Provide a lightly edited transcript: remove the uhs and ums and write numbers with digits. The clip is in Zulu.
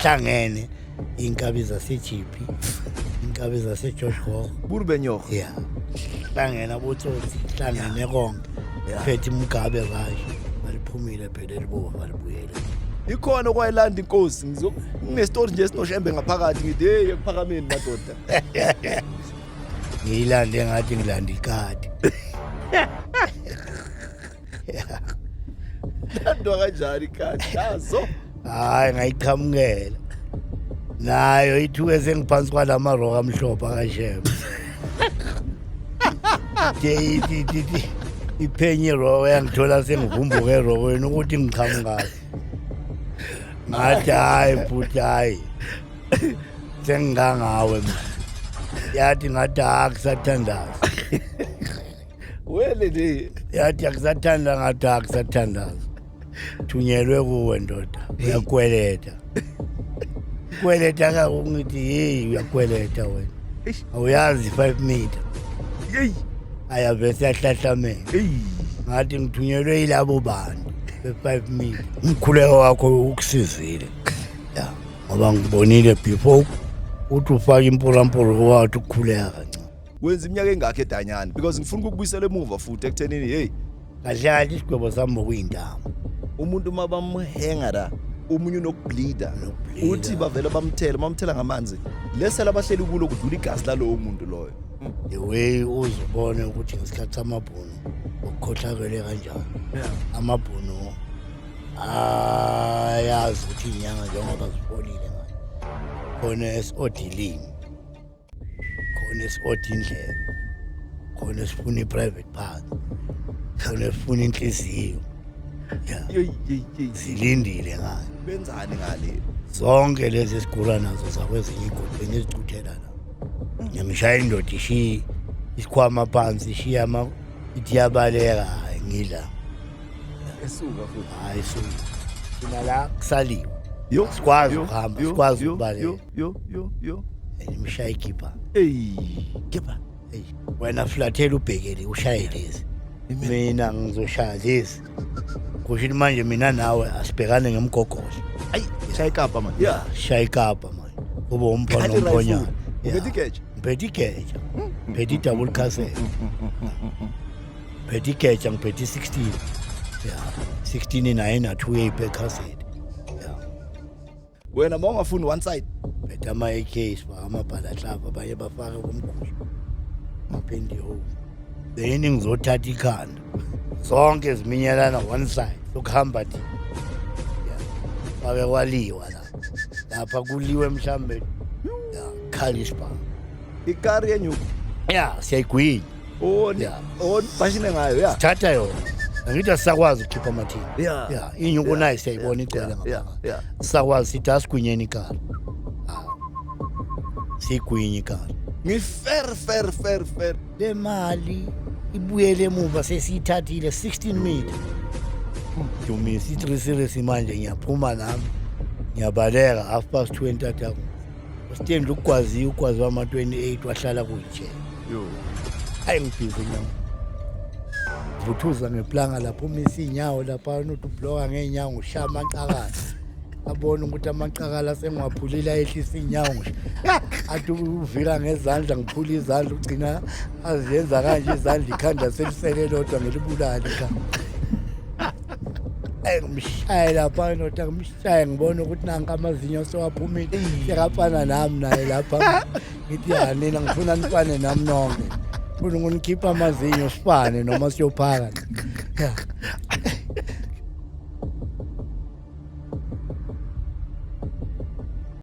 hlangene inkabi zaseJP, inkabi zaseJosh Gore. Burbenyogo. Yeah. Hlangene abotsotsi, hlangene konke. Phethe Mugabe Rashi. Baliphumile phela libovu balibuyela. Ikhona kwayilanda inkosi nginestory nje sinoshembe ngaphakathi ngithi hey ekuphakameni madoda. Ngiyilande ngathi ngilanda ikati. Landwa kanjani ikati yazo? Hayi ngayiqhamukela. Nayo ithuke sengiphansi kwalama rock amhlophe akashema. Iphenye rock yangithola sengivumbuke rock wena ukuthi ngiqhamuka. Ngathi hayi futhi hayi. Sengangawe manje. Yathi ngathi akusathandaza. Wele nje. Yathi akusathanda ngathi akusathandaza. Thunyelwe kuwe ndoda. Uyakweleta. Kweleta ka ungithi hey uyakweleta wena. Awuyazi 5 meter. Hey. Ayavese yahlahlamela. Hey. Ngathi ngithunyelwe yilabo bantu be5 meter. Umkhuleko wakho ukusizile. Ya, ngoba ngibonile before uthi ufaka impurampuro wathi ukukhuleka kancane. Wenza iminyaka engakho edanyana because ngifuna ukubuyisela emuva futhi ekuthenini hey kahle isigwebo sami okuyindaba. Umuntu mabamhenga la umunye unokubleeda uthi bavela bamthela ngamanzi lesela abahleli kulo kudlula igazi lalowo umuntu loyo. The way uzobona ukuthi ngesikhathi samabhono ukukhohlakele kanjani. Amabhono ayazi ukuthi inyanga njengoba zifolile ngayo. Khona esodilini. Khona esodindlebe. Khona sifuna iprivate part. Khona sifuna inhliziyo. Yeah. Zilindile ngayo. Benzani ngale? Zonke lezi esigula nazo zakwezinye igodi bengizicuthela la. Ngimshaya indoda ishi isikhwama phansi ishiya ithi yabaleka ngidla. Esuka futhi. Hayi so. Sina la kusaliwe. Yo sikwazi ukuhamba, sikwazi ukubaleka. Yo. Ngimshaya ikhipha. Hey, khipha. Hey, wena flathela ubhekele ushaye lezi. Mina ngizoshaya lezi. Kusho manje mina nawe asibhekane ngemgogodla. Ayi, shaya ikapa manje. Yeah, shaya ikapa manje. Ube umphana umponyana. Ngedikeje. Ngiphethe double cassette. Ngiphethe 16. Yeah, 16 ina 2 per cassette. Yeah. Wena mawungafuni one side. Phethe ama AKs amabhala hlava baye bafaka kumkhulu. Mapendi ho. Then ngizothatha ikhanda. Zonke ziminyelana one side. Lokuhamba thi. Yeah. Babe kwaliwa la. Lapha kuliwe mhlambe. Yeah, Khalispa. Ikari yenyu. Yeah, siyayigwina. Oh, bashine ngayo, yeah. Thatha yona. Ngithi asakwazi ukukhipha amathini. Yeah. Inyuku nayo siyayibona igcwele ngapha. Yeah. Sakwazi sithi asigwinyeni ikhala. Sigwinye ikhala. Fair. Le mali ibuyele emuva sesiyithathile 16 meter. Dumisi 3 series manje ngiyaphuma nami. Ngiyabaleka 20:30. Usithemba ukwazi ama 28 wahlala kuyiche. Yo. Hayi ngibhizi nyama. Vuthuza ngeplanga lapho umisa inyawo lapha unothi ubloka ngeenyawo ushaya amaqakala. Abona ukuthi amaqakala sengiwaphulila ehlisa inyawo ngisho. Athi uvika ngezandla ngiphula izandla ugcina aziyenza kanje izandla ikhanda selisele lodwa ngelibulali ka. Ngimshaya lapha nota ngimshaya ngibona ukuthi nanka amazinyo sewaphumile. Sekafana nami naye lapha. Ngithi ya nina ngifuna nifane nami nonke. Ufuna ukunikhipha amazinyo sifane noma siyophaka.